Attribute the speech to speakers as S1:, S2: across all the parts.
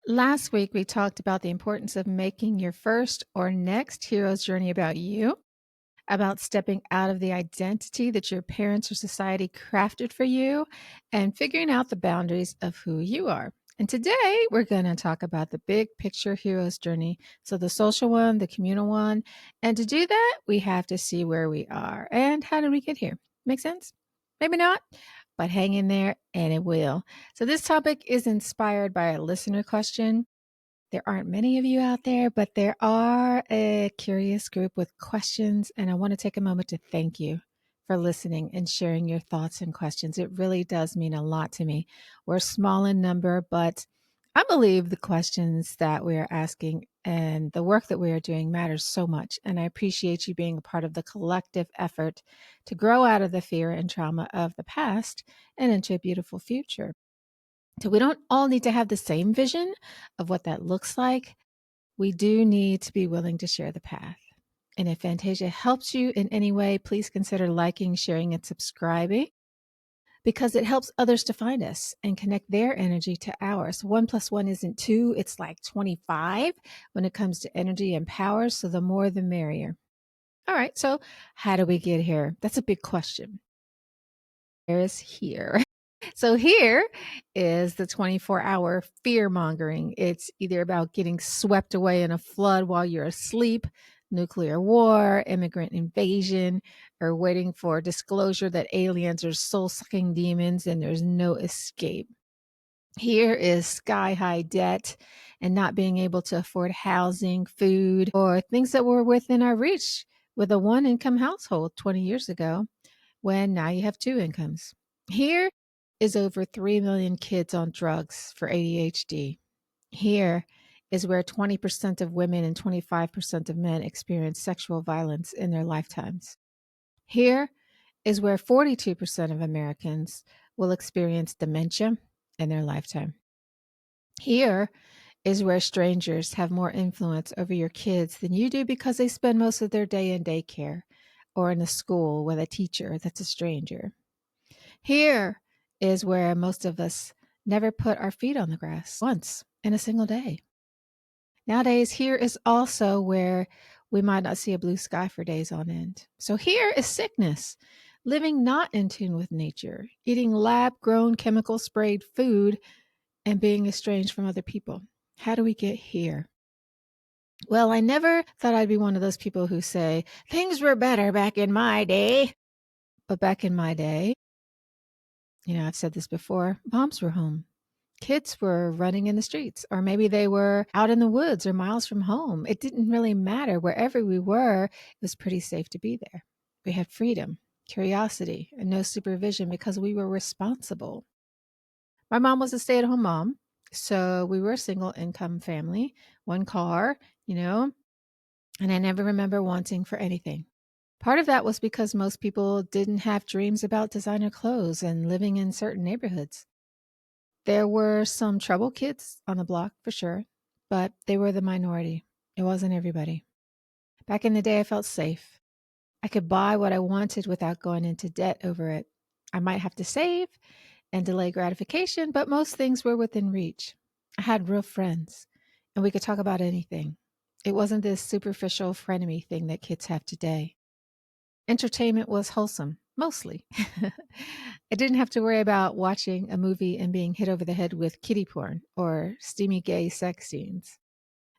S1: Last week, we talked about the importance of making your first or next hero's journey about you, about stepping out of the identity that your parents or society crafted for you, and figuring out the boundaries of who you are. And today, we're going to talk about the big picture hero's journey. So, the social one, the communal one. And to do that, we have to see where we are and how did we get here. Make sense? Maybe not, but hang in there and it will. So, this topic is inspired by a listener question. There aren't many of you out there, but there are a curious group with questions. And I want to take a moment to thank you for listening and sharing your thoughts and questions. It really does mean a lot to me. We're small in number, but I believe the questions that we are asking and the work that we are doing matters so much. And I appreciate you being a part of the collective effort to grow out of the fear and trauma of the past and into a beautiful future. So we don't all need to have the same vision of what that looks like. We do need to be willing to share the path. And if Fantasia helps you in any way, please consider liking, sharing, and subscribing because it helps others to find us and connect their energy to ours. 1+1 isn't 2, it's like 25 when it comes to energy and power. So the more, the merrier. All right. So how do we get here? That's a big question. There's here. So here is the 24-hour fear mongering. It's either about getting swept away in a flood while you're asleep, nuclear war, immigrant invasion, or waiting for disclosure that aliens are soul sucking demons and there's no escape. Here is sky high debt and not being able to afford housing, food, or things that were within our reach with a one income household 20 years ago when now you have two incomes. Here is over 3 million kids on drugs for ADHD. Here is where 20% of women and 25% of men experience sexual violence in their lifetimes. Here is where 42% of Americans will experience dementia in their lifetime. Here is where strangers have more influence over your kids than you do because they spend most of their day in daycare or in a school with a teacher that's a stranger. Here is where most of us never put our feet on the grass once in a single day. Nowadays, here is also where we might not see a blue sky for days on end. So here is sickness, living not in tune with nature, eating lab-grown chemical sprayed food, and being estranged from other people. How do we get here? Well, I never thought I'd be one of those people who say, things were better back in my day. But back in my day, I've said this before, moms were home. Kids were running in the streets, or maybe they were out in the woods or miles from home. It didn't really matter. Wherever we were, it was pretty safe to be there. We had freedom, curiosity, and no supervision because we were responsible. My mom was a stay-at-home mom, so we were a single income family, one car, and I never remember wanting for anything. Part of that was because most people didn't have dreams about designer clothes and living in certain neighborhoods. There were some trouble kids on the block for sure, but they were the minority. It wasn't everybody. Back in the day, I felt safe. I could buy what I wanted without going into debt over it. I might have to save and delay gratification, but most things were within reach. I had real friends, and we could talk about anything. It wasn't this superficial frenemy thing that kids have today. Entertainment was wholesome, mostly. I didn't have to worry about watching a movie and being hit over the head with kiddie porn or steamy gay sex scenes.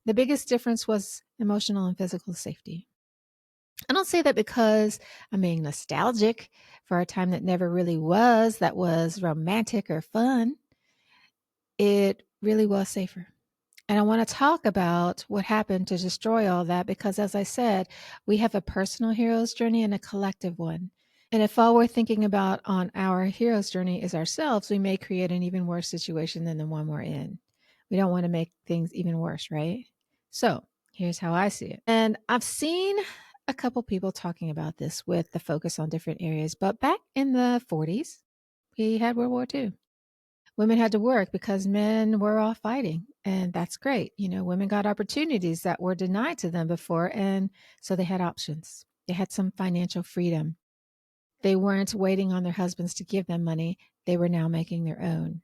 S1: The biggest difference was emotional and physical safety. I don't say that because I'm being nostalgic for a time that never really was, that was romantic or fun. It really was safer. And I want to talk about what happened to destroy all that because, as I said, we have a personal hero's journey and a collective one. And if all we're thinking about on our hero's journey is ourselves, we may create an even worse situation than the one we're in. We don't want to make things even worse, right? So here's how I see it. And I've seen a couple people talking about this with the focus on different areas. But back in the 40s, we had World War II. Women had to work because men were off fighting. And that's great. Women got opportunities that were denied to them before. And so they had options. They had some financial freedom. They weren't waiting on their husbands to give them money. They were now making their own.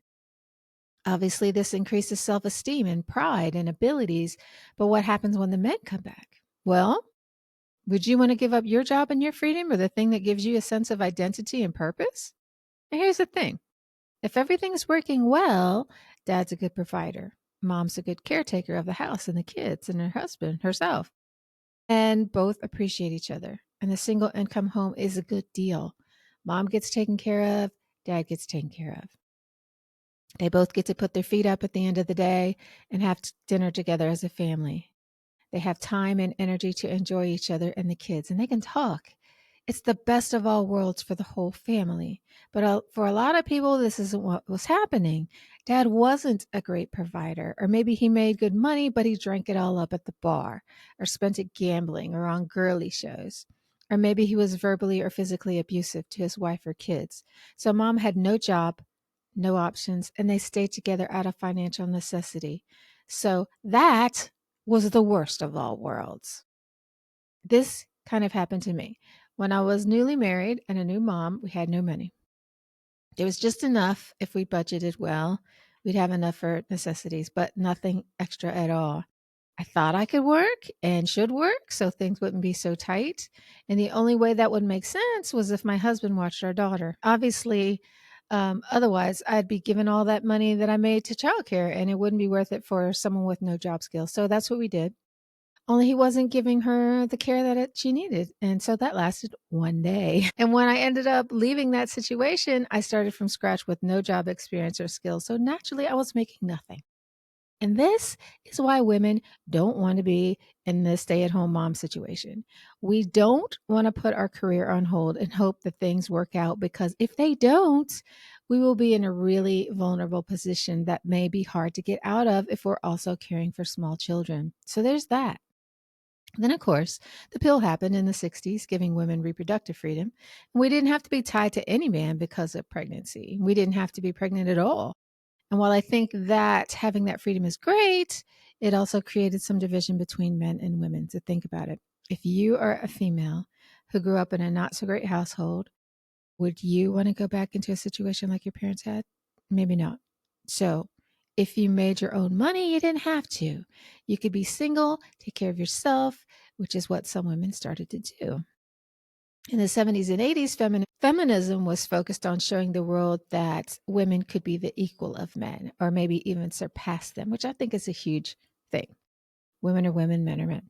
S1: Obviously, this increases self esteem and pride and abilities. But what happens when the men come back? Well, would you want to give up your job and your freedom or the thing that gives you a sense of identity and purpose? And here's the thing, if everything's working well, dad's a good provider, mom's a good caretaker of the house and the kids and her husband, herself, and both appreciate each other. And the single income home is a good deal. Mom gets taken care of, dad gets taken care of. They both get to put their feet up at the end of the day and have dinner together as a family. They have time and energy to enjoy each other and the kids, and they can talk. It's the best of all worlds for the whole family. But for a lot of people, this isn't what was happening. Dad wasn't a great provider, or maybe he made good money, but he drank it all up at the bar, or spent it gambling or on girly shows. Or maybe he was verbally or physically abusive to his wife or kids. So mom had no job, no options, and they stayed together out of financial necessity. So that was the worst of all worlds. This kind of happened to me. When I was newly married and a new mom, we had no money. There was just enough if we budgeted well. We'd have enough for necessities, but nothing extra at all. I thought I could work and should work so things wouldn't be so tight. And the only way that would make sense was if my husband watched our daughter. Obviously, otherwise, I'd be giving all that money that I made to childcare and it wouldn't be worth it for someone with no job skills. So that's what we did. Only he wasn't giving her the care that she needed. And so that lasted one day. And when I ended up leaving that situation, I started from scratch with no job experience or skills. So naturally, I was making nothing. And this is why women don't want to be in the stay at home mom situation. We don't want to put our career on hold and hope that things work out, because if they don't, we will be in a really vulnerable position that may be hard to get out of if we're also caring for small children. So there's that. Then, of course, the pill happened in the 60s, giving women reproductive freedom. We didn't have to be tied to any man because of pregnancy. We didn't have to be pregnant at all. And while I think that having that freedom is great, it also created some division between men and women. To think about it. If you are a female who grew up in a not so great household, would you want to go back into a situation like your parents had? Maybe not. So if you made your own money, you didn't have to. You could be single, take care of yourself, which is what some women started to do. In the 70s and 80s, feminism was focused on showing the world that women could be the equal of men, or maybe even surpass them, which I think is a huge thing. Women are women, men are men.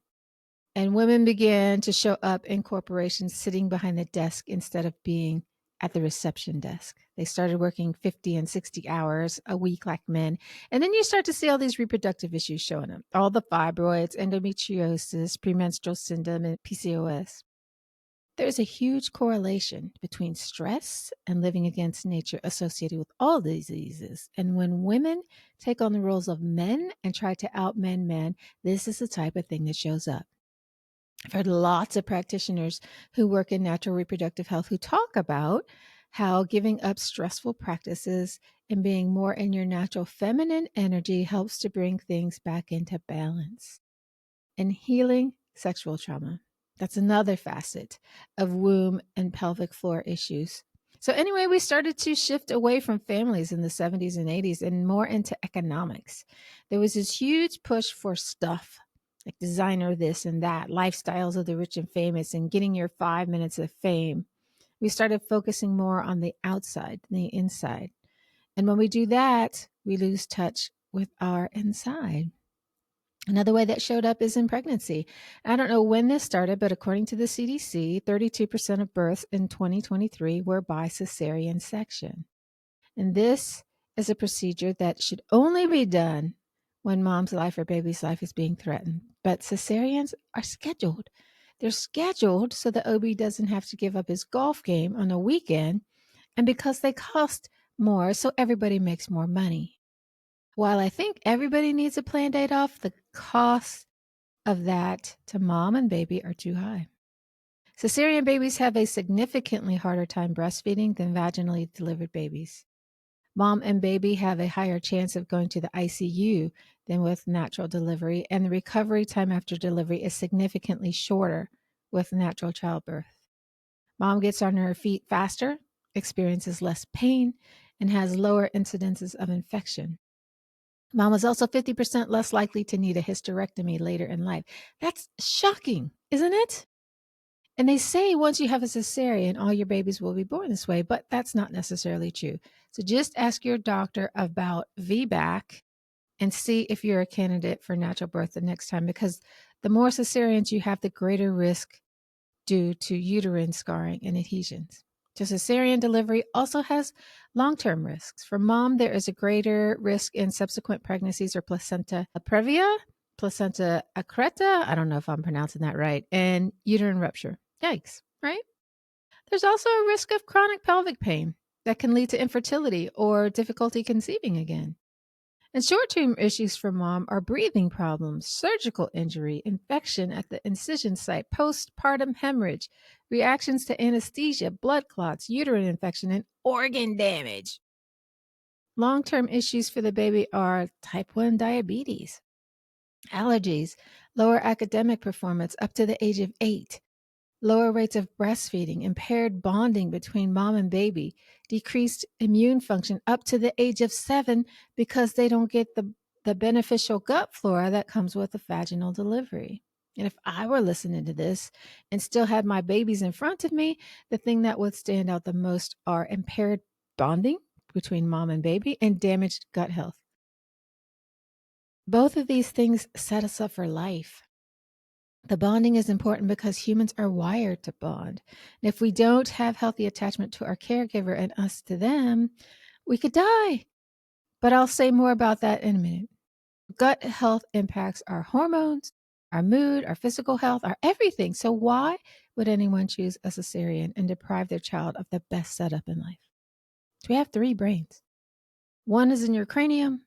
S1: And women began to show up in corporations sitting behind the desk instead of being at the reception desk. They started working 50 and 60 hours a week like men. And then you start to see all these reproductive issues showing up. All the fibroids, endometriosis, premenstrual syndrome, and PCOS. There's a huge correlation between stress and living against nature associated with all these diseases. And when women take on the roles of men and try to outmen men, this is the type of thing that shows up. I've heard lots of practitioners who work in natural reproductive health who talk about how giving up stressful practices and being more in your natural feminine energy helps to bring things back into balance. And healing sexual trauma. That's another facet of womb and pelvic floor issues. So anyway, we started to shift away from families in the 70s and 80s and more into economics. There was this huge push for stuff, like designer this and that, lifestyles of the rich and famous, and getting your 5 minutes of fame. We started focusing more on the outside than the inside. And when we do that, we lose touch with our inside. Another way that showed up is in pregnancy. I don't know when this started, but according to the CDC, 32% of births in 2023 were by cesarean section. And this is a procedure that should only be done when mom's life or baby's life is being threatened. But cesareans are scheduled. They're scheduled so the OB doesn't have to give up his golf game on a weekend, and because they cost more, so everybody makes more money. While I think everybody needs a planned date off, the costs of that to mom and baby are too high. Cesarean babies have a significantly harder time breastfeeding than vaginally delivered babies. Mom and baby have a higher chance of going to the ICU than with natural delivery, and the recovery time after delivery is significantly shorter with natural childbirth. Mom gets on her feet faster, experiences less pain, and has lower incidences of infection. Mom was also 50% less likely to need a hysterectomy later in life. That's shocking, isn't it? And they say once you have a cesarean, all your babies will be born this way, but that's not necessarily true. So just ask your doctor about VBAC and see if you're a candidate for natural birth the next time, because the more cesareans you have, the greater risk due to uterine scarring and adhesions. So cesarean delivery also has long-term risks. For mom, there is a greater risk in subsequent pregnancies or placenta previa, placenta accreta, I don't know if I'm pronouncing that right, and uterine rupture. Yikes, right? There's also a risk of chronic pelvic pain that can lead to infertility or difficulty conceiving again. And short-term issues for mom are breathing problems, surgical injury, infection at the incision site, postpartum hemorrhage, reactions to anesthesia, blood clots, uterine infection, and organ damage. Long-term issues for the baby are type 1 diabetes, allergies, lower academic performance up to the age of 8, lower rates of breastfeeding, impaired bonding between mom and baby, decreased immune function up to the age of 7 because they don't get the beneficial gut flora that comes with a vaginal delivery. And if I were listening to this and still had my babies in front of me, the thing that would stand out the most are impaired bonding between mom and baby and damaged gut health. Both of these things set us up for life. The bonding is important because humans are wired to bond. And if we don't have healthy attachment to our caregiver and us to them, we could die. But I'll say more about that in a minute. Gut health impacts our hormones, our mood, our physical health, our everything. So why would anyone choose a cesarean and deprive their child of the best setup in life? So we have 3 brains. One is in your cranium,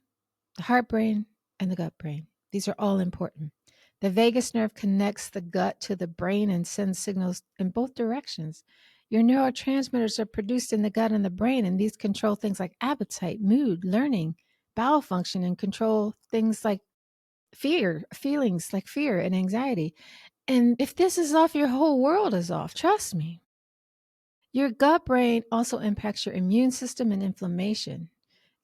S1: the heart brain, and the gut brain. These are all important. The vagus nerve connects the gut to the brain and sends signals in both directions. Your neurotransmitters are produced in the gut and the brain, and these control things like appetite, mood, learning, bowel function, and control things like feelings like fear and anxiety. And if this is off, your whole world is off. Trust me. Your gut brain also impacts your immune system and inflammation.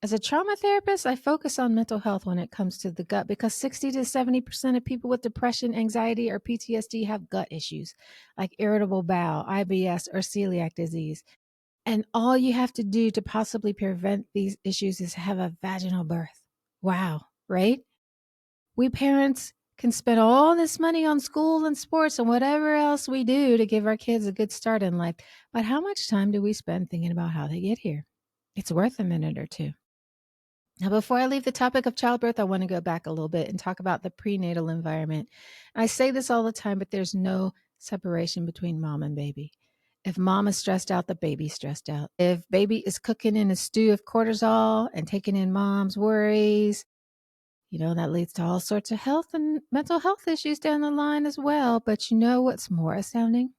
S1: As a trauma therapist, I focus on mental health when it comes to the gut because 60 to 70% of people with depression, anxiety, or PTSD have gut issues like irritable bowel, IBS, or celiac disease. And all you have to do to possibly prevent these issues is have a vaginal birth. Wow, right? We parents can spend all this money on school and sports and whatever else we do to give our kids a good start in life. But how much time do we spend thinking about how they get here? It's worth a minute or two. Now, before I leave the topic of childbirth, I want to go back a little bit and talk about the prenatal environment. I say this all the time, but there's no separation between mom and baby. If mom is stressed out, the baby's stressed out. If baby is cooking in a stew of cortisol and taking in mom's worries, that leads to all sorts of health and mental health issues down the line as well. But you know what's more astounding?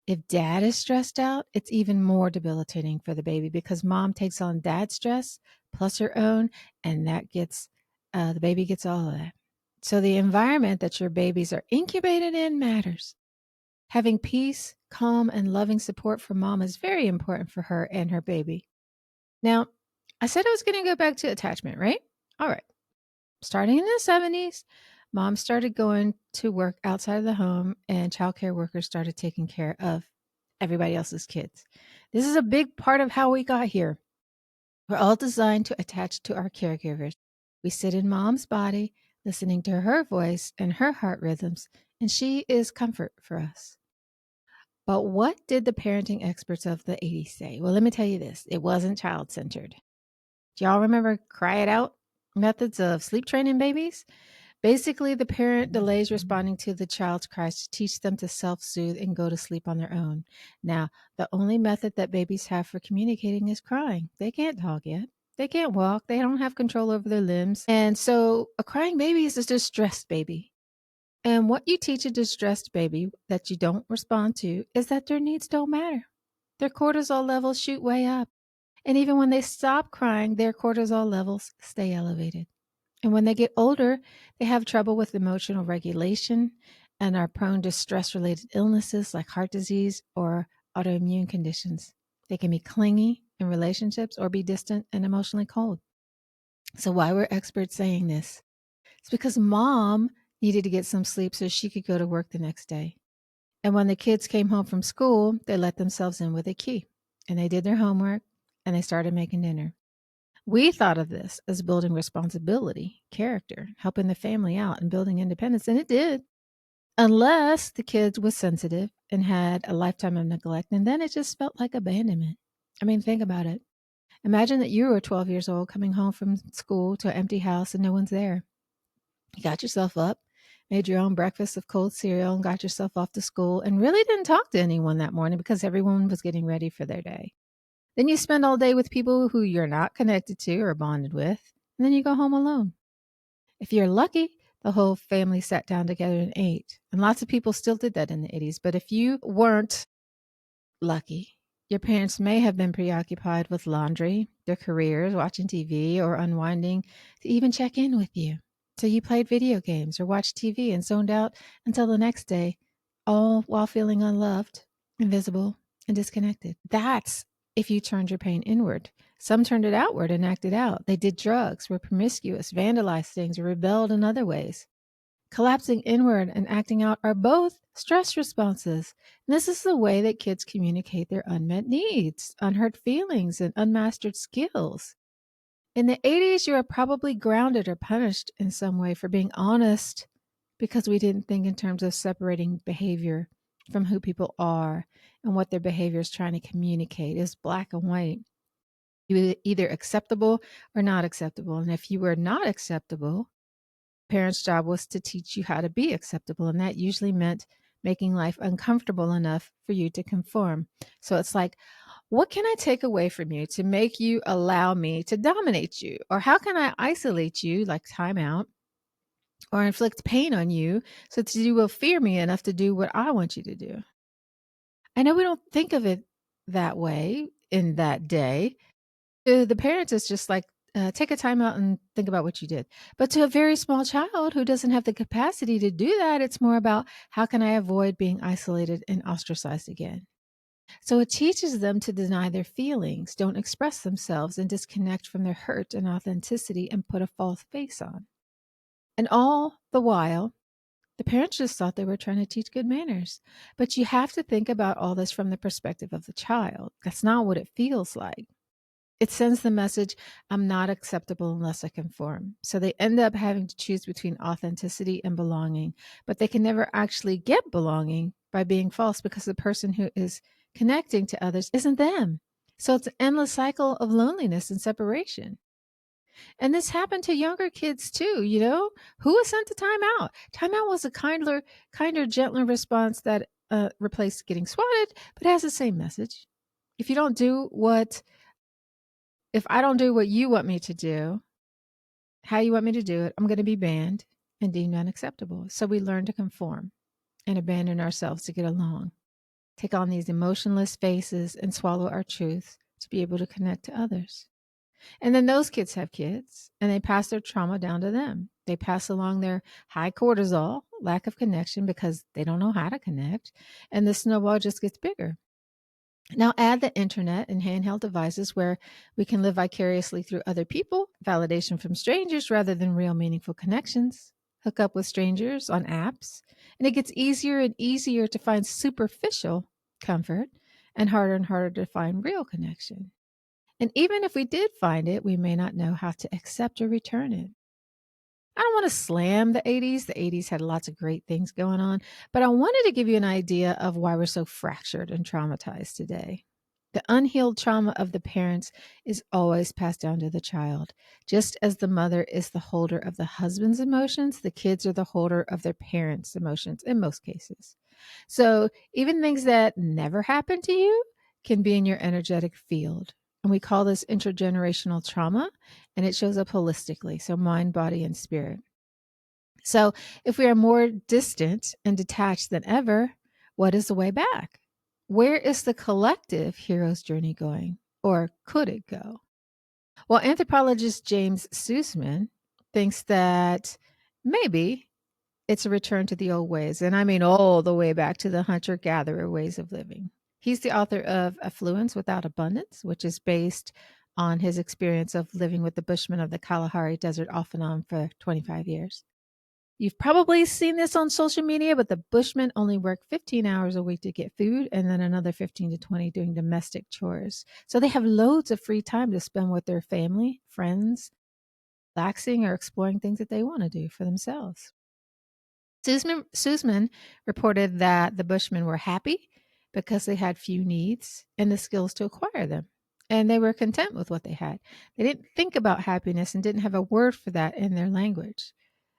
S1: If dad is stressed out, it's even more debilitating for the baby because mom takes on dad's stress plus her own, and that gets the baby gets all of that. So the environment that your babies are incubated in matters. Having peace, calm, and loving support from mom is very important for her and her baby. Now, I said I was going to go back to attachment, right? All right. Starting in the 70s, mom started going to work outside of the home and childcare workers started taking care of everybody else's kids. This is a big part of how we got here. We're all designed to attach to our caregivers. We sit in mom's body, listening to her voice and her heart rhythms, and she is comfort for us. But what did the parenting experts of the 80s say? Well, let me tell you this. It wasn't child-centered. Do y'all remember cry it out methods of sleep training babies? Basically, the parent delays responding to the child's cries to teach them to self-soothe and go to sleep on their own. Now, the only method that babies have for communicating is crying. They can't talk yet. They can't walk. They don't have control over their limbs. And so a crying baby is a distressed baby. And what you teach a distressed baby that you don't respond to is that their needs don't matter. Their cortisol levels shoot way up. And even when they stop crying, their cortisol levels stay elevated. And when they get older, they have trouble with emotional regulation and are prone to stress-related illnesses like heart disease or autoimmune conditions. They can be clingy in relationships or be distant and emotionally cold. So why were experts saying this? It's because mom needed to get some sleep so she could go to work the next day. And when the kids came home from school, they let themselves in with a key and they did their homework and they started making dinner. We thought of this as building responsibility, character, helping the family out and building independence. And it did, unless the kid was sensitive and had a lifetime of neglect. And then it just felt like abandonment. I mean, think about it. Imagine that you were 12 years old coming home from school to an empty house and no one's there. You got yourself up, made your own breakfast of cold cereal, and got yourself off to school and really didn't talk to anyone that morning because everyone was getting ready for their day. Then you spend all day with people who you're not connected to or bonded with, and then you go home alone. If you're lucky, the whole family sat down together and ate. And lots of people still did that in the 80s. But if you weren't lucky, your parents may have been preoccupied with laundry, their careers, watching TV, or unwinding to even check in with you. So you played video games or watched TV and zoned out until the next day, all while feeling unloved, invisible, and disconnected. That's if you turned your pain inward. Some turned it outward and acted out. They did drugs, were promiscuous, vandalized things, or rebelled in other ways. Collapsing inward and acting out are both stress responses. And this is the way that kids communicate their unmet needs, unheard feelings, and unmastered skills. In the 80s, you were probably grounded or punished in some way for being honest because we didn't think in terms of separating behavior from who people are and what their behavior is trying to communicate. It's black and white. You were either acceptable or not acceptable. And if you were not acceptable, parents' job was to teach you how to be acceptable. And that usually meant making life uncomfortable enough for you to conform. So it's like, what can I take away from you to make you allow me to dominate you? Or how can I isolate you, like time out, or inflict pain on you so that you will fear me enough to do what I want you to do? I know we don't think of it that way in that day. To the parents, it's just like, take a time out and think about what you did. But to a very small child who doesn't have the capacity to do that, it's more about how can I avoid being isolated and ostracized again? So it teaches them to deny their feelings, don't express themselves, and disconnect from their hurt and authenticity and put a false face on. And all the while, the parents just thought they were trying to teach good manners. But you have to think about all this from the perspective of the child. That's not what it feels like. It sends the message, I'm not acceptable unless I conform. So they end up having to choose between authenticity and belonging, but they can never actually get belonging by being false because the person who is connecting to others isn't them. So it's an endless cycle of loneliness and separation. And this happened to younger kids too, you know? Who was sent to timeout? Timeout was a kinder, gentler response that replaced getting swatted, but it has the same message. If you don't do what If I don't do what you want me to do, how you want me to do it, I'm going to be banned and deemed unacceptable. So we learn to conform and abandon ourselves to get along, take on these emotionless faces and swallow our truth to be able to connect to others. And then those kids have kids and they pass their trauma down to them. They pass along their high cortisol, lack of connection because they don't know how to connect. And the snowball just gets bigger. Now add the internet and handheld devices where we can live vicariously through other people, validation from strangers rather than real meaningful connections, hook up with strangers on apps, and it gets easier and easier to find superficial comfort and harder to find real connection. And even if we did find it, we may not know how to accept or return it. I don't want to slam the 80s. The 80s had lots of great things going on, but I wanted to give you an idea of why we're so fractured and traumatized today. The unhealed trauma of the parents is always passed down to the child. Just as the mother is the holder of the husband's emotions, the kids are the holder of their parents' emotions in most cases. So even things that never happened to you can be in your energetic field. And we call this intergenerational trauma, and it shows up holistically, so mind, body, and spirit. So if we are more distant and detached than ever, what is the way back? Where is the collective hero's journey going? Or could it go? Well, anthropologist James Sussman thinks that maybe it's a return to the old ways. And I mean all the way back to the hunter-gatherer ways of living. He's the author of Affluence Without Abundance, which is based on his experience of living with the Bushmen of the Kalahari Desert off and on for 25 years. You've probably seen this on social media, but the Bushmen only work 15 hours a week to get food and then another 15 to 20 doing domestic chores. So they have loads of free time to spend with their family, friends, relaxing or exploring things that they want to do for themselves. Sussman reported that the Bushmen were happy because they had few needs and the skills to acquire them. And they were content with what they had. They didn't think about happiness and didn't have a word for that in their language.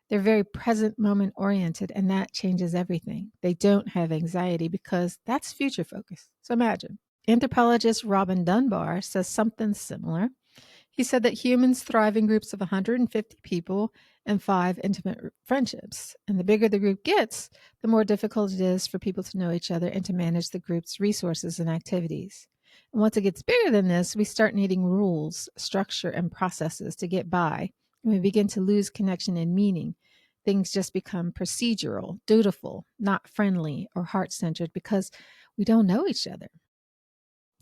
S1: They're very present moment oriented, and that changes everything. They don't have anxiety because that's future focus. So imagine. Anthropologist Robin Dunbar says something similar. He said that humans thrive in groups of 150 people and 5 intimate friendships. And the bigger the group gets, the more difficult it is for people to know each other and to manage the group's resources and activities. And once it gets bigger than this, we start needing rules, structure, and processes to get by. And we begin to lose connection and meaning. Things just become procedural, dutiful, not friendly or heart-centered because we don't know each other.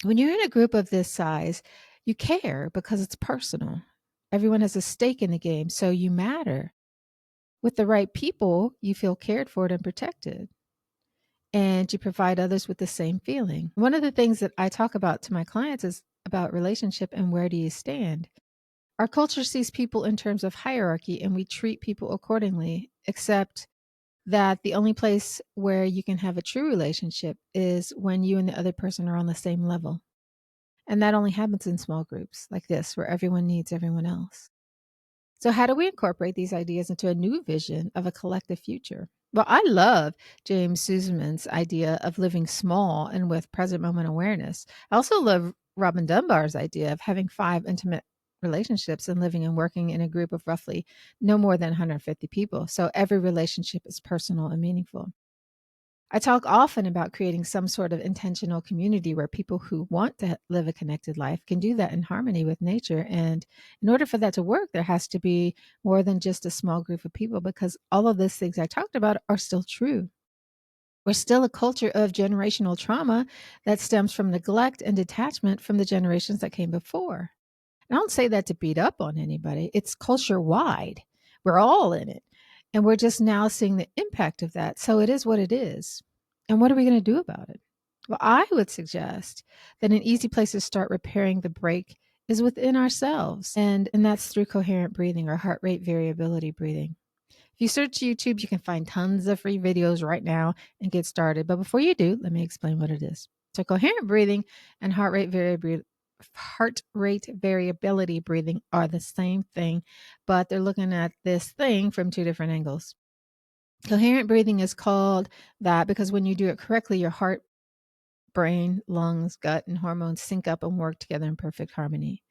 S1: When you're in a group of this size, you care because it's personal. Everyone has a stake in the game, so you matter. With the right people, you feel cared for and protected, and you provide others with the same feeling. One of the things that I talk about to my clients is about relationship and where do you stand. Our culture sees people in terms of hierarchy, and we treat people accordingly, except that the only place where you can have a true relationship is when you and the other person are on the same level. And that only happens in small groups like this, where everyone needs everyone else. So how do we incorporate these ideas into a new vision of a collective future? Well, I love James Sussman's idea of living small and with present moment awareness. I also love Robin Dunbar's idea of having 5 intimate relationships and living and working in a group of roughly no more than 150 people. So every relationship is personal and meaningful. I talk often about creating some sort of intentional community where people who want to live a connected life can do that in harmony with nature. And in order for that to work, there has to be more than just a small group of people because all of those things I talked about are still true. We're still a culture of generational trauma that stems from neglect and detachment from the generations that came before. I don't say that to beat up on anybody. It's culture wide. We're all in it. And we're just now seeing the impact of that. So it is what it is. And what are we going to do about it? Well, I would suggest that an easy place to start repairing the break is within ourselves. And that's through coherent breathing or heart rate variability breathing. If you search YouTube, you can find tons of free videos right now and get started. But before you do, let me explain what it is. So coherent breathing and heart rate variability breathing are the same thing, but they're looking at this thing from 2 different angles. Coherent breathing is called that because when you do it correctly, your heart, brain, lungs, gut, and hormones sync up and work together in perfect harmony.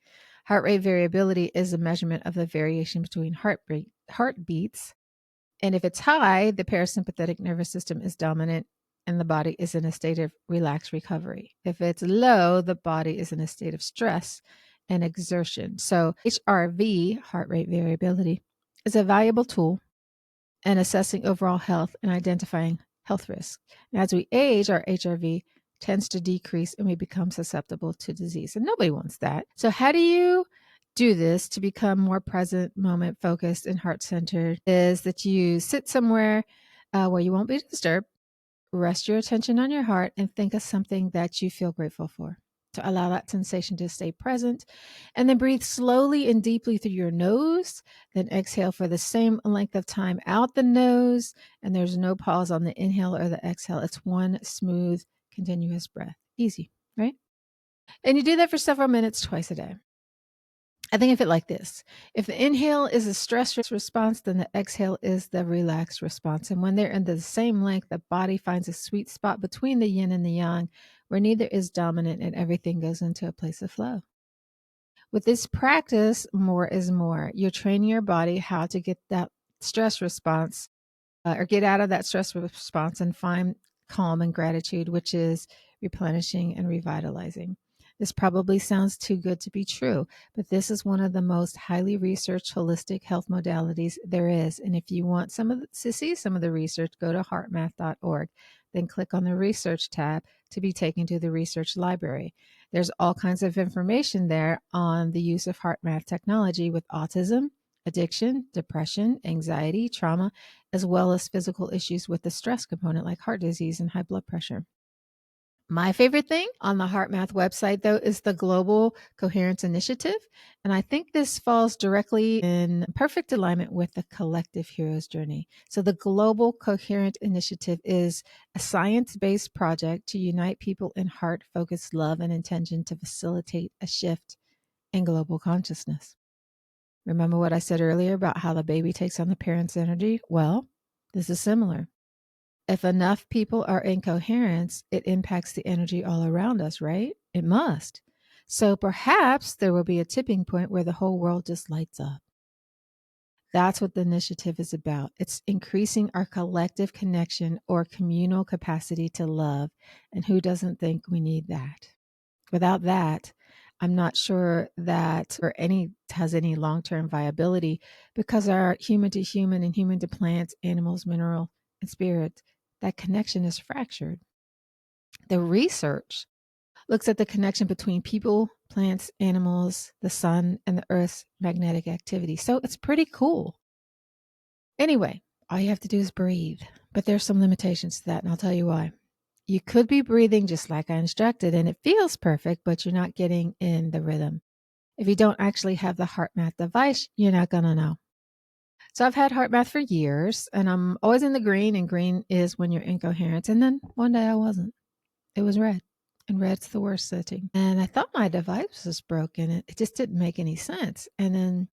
S1: Heart rate variability is a measurement of the variation between heartbeats. And if it's high, the parasympathetic nervous system is dominant and the body is in a state of relaxed recovery. If it's low, the body is in a state of stress and exertion. So HRV, heart rate variability, is a valuable tool in assessing overall health and identifying health risks. And as we age, our HRV tends to decrease and we become susceptible to disease. And nobody wants that. So how do you do this to become more present, moment focused, and heart centered? Is that you sit somewhere where you won't be disturbed, rest your attention on your heart, and think of something that you feel grateful for. To allow that sensation to stay present. And then breathe slowly and deeply through your nose. Then exhale for the same length of time out the nose. And there's no pause on the inhale or the exhale. It's one smooth, continuous breath. Easy, right? And you do that for several minutes twice a day. I think of it like this. If the inhale is a stress response, then the exhale is the relaxed response. And when they're in the same length, the body finds a sweet spot between the yin and the yang, where neither is dominant and everything goes into a place of flow. With this practice, more is more. You're training your body how to get that stress response or get out of that stress response and find calm and gratitude, which is replenishing and revitalizing. This probably sounds too good to be true, but this is one of the most highly researched holistic health modalities there is. And if you want to see some of the research, go to heartmath.org, then click on the research tab to be taken to the research library. There's all kinds of information there on the use of heart math technology with autism, addiction, depression, anxiety, trauma, as well as physical issues with the stress component like heart disease and high blood pressure. My favorite thing on the HeartMath website, though, is the Global Coherence Initiative. And I think this falls directly in perfect alignment with the Collective Heroes Journey. So, the Global Coherent Initiative is a science based project to unite people in heart focused love and intention to facilitate a shift in global consciousness. Remember what I said earlier about how the baby takes on the parent's energy? Well, this is similar. If enough people are in coherence, it impacts the energy all around us, right? It must. So perhaps there will be a tipping point where the whole world just lights up. That's what the initiative is about. It's increasing our collective connection or communal capacity to love. And who doesn't think we need that? Without that, I'm not sure that has any long-term viability, because our human to human and human to plants, animals, mineral, and spirit, that connection is fractured. The research looks at the connection between people, plants, animals, the sun, and the earth's magnetic activity. So it's pretty cool. Anyway, all you have to do is breathe, but there's some limitations to that, and I'll tell you why. You could be breathing just like I instructed, and it feels perfect, but you're not getting in the rhythm. If you don't actually have the HeartMath device, you're not going to know. So I've had HeartMath for years, and I'm always in the green, and green is when you're in coherence. And then one day I wasn't. It was red, and red's the worst setting. And I thought my device was broken. It just didn't make any sense. And then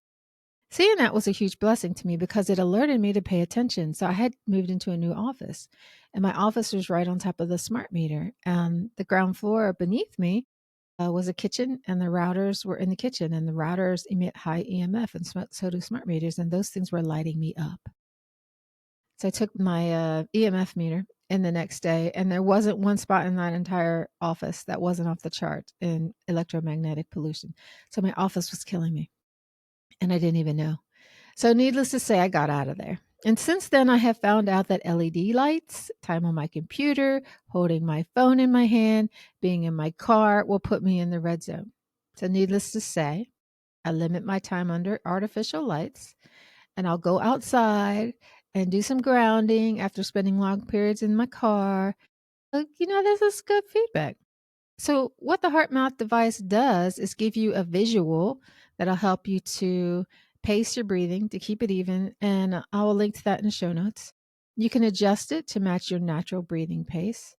S1: seeing that was a huge blessing to me, because it alerted me to pay attention. So I had moved into a new office, and my office was right on top of the smart meter. And the ground floor beneath me was a kitchen, and the routers were in the kitchen, and the routers emit high EMF, and so do smart meters, and those things were lighting me up. So I took my EMF meter in the next day, and there wasn't one spot in that entire office that wasn't off the chart in electromagnetic pollution. So my office was killing me, and I didn't even know. So needless to say, I got out of there. And since then, I have found out that LED lights, time on my computer, holding my phone in my hand, being in my car will put me in the red zone. So needless to say, I limit my time under artificial lights, and I'll go outside and do some grounding after spending long periods in my car. This is good feedback. So what the HeartMath device does is give you a visual that'll help you to pace your breathing to keep it even. And I will link to that in the show notes. You can adjust it to match your natural breathing pace.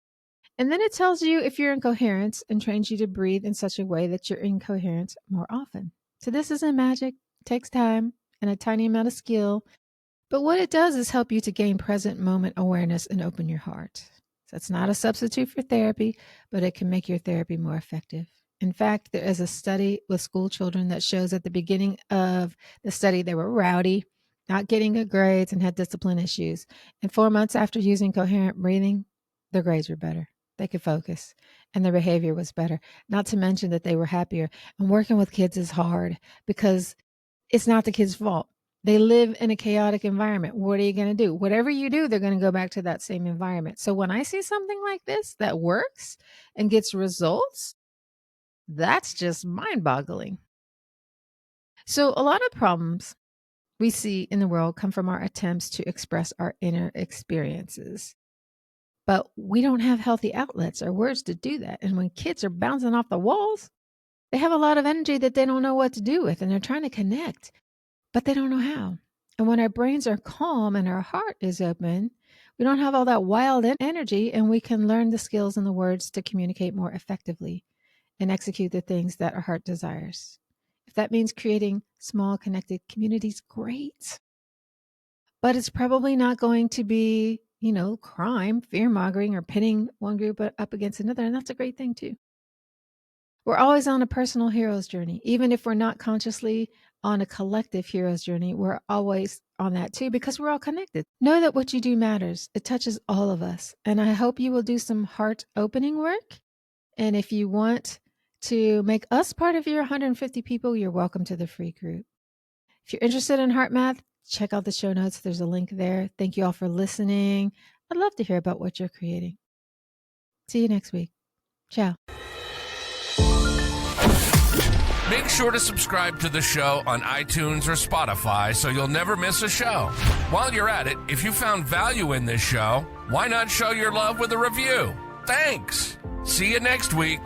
S1: And then it tells you if you're in coherence and trains you to breathe in such a way that you're in coherence more often. So this isn't magic. It takes time and a tiny amount of skill. But what it does is help you to gain present moment awareness and open your heart. So it's not a substitute for therapy, but it can make your therapy more effective. In fact, there is a study with school children that shows at the beginning of the study, they were rowdy, not getting good grades, and had discipline issues. And 4 months after using coherent breathing, their grades were better. They could focus, and their behavior was better. Not to mention that they were happier. And working with kids is hard because it's not the kid's fault. They live in a chaotic environment. What are you going to do? Whatever you do, they're going to go back to that same environment. So when I see something like this that works and gets results, that's just mind-boggling. So a lot of problems we see in the world come from our attempts to express our inner experiences. But we don't have healthy outlets or words to do that. And when kids are bouncing off the walls, they have a lot of energy that they don't know what to do with, and they're trying to connect, but they don't know how. And when our brains are calm and our heart is open, we don't have all that wild energy, and we can learn the skills and the words to communicate more effectively and execute the things that our heart desires. If that means creating small connected communities, great. But it's probably not going to be, crime, fear-mongering, or pitting one group up against another. And that's a great thing too. We're always on a personal hero's journey. Even if we're not consciously on a collective hero's journey, we're always on that too, because we're all connected. Know that what you do matters. It touches all of us. And I hope you will do some heart opening work. And if you want to make us part of your 150 people, you're welcome to the free group. If you're interested in HeartMath, check out the show notes. There's a link there. Thank you all for listening. I'd love to hear about what you're creating. See you next week. Ciao.
S2: Make sure to subscribe to the show on iTunes or Spotify so you'll never miss a show. While you're at it, if you found value in this show, why not show your love with a review? Thanks. See you next week.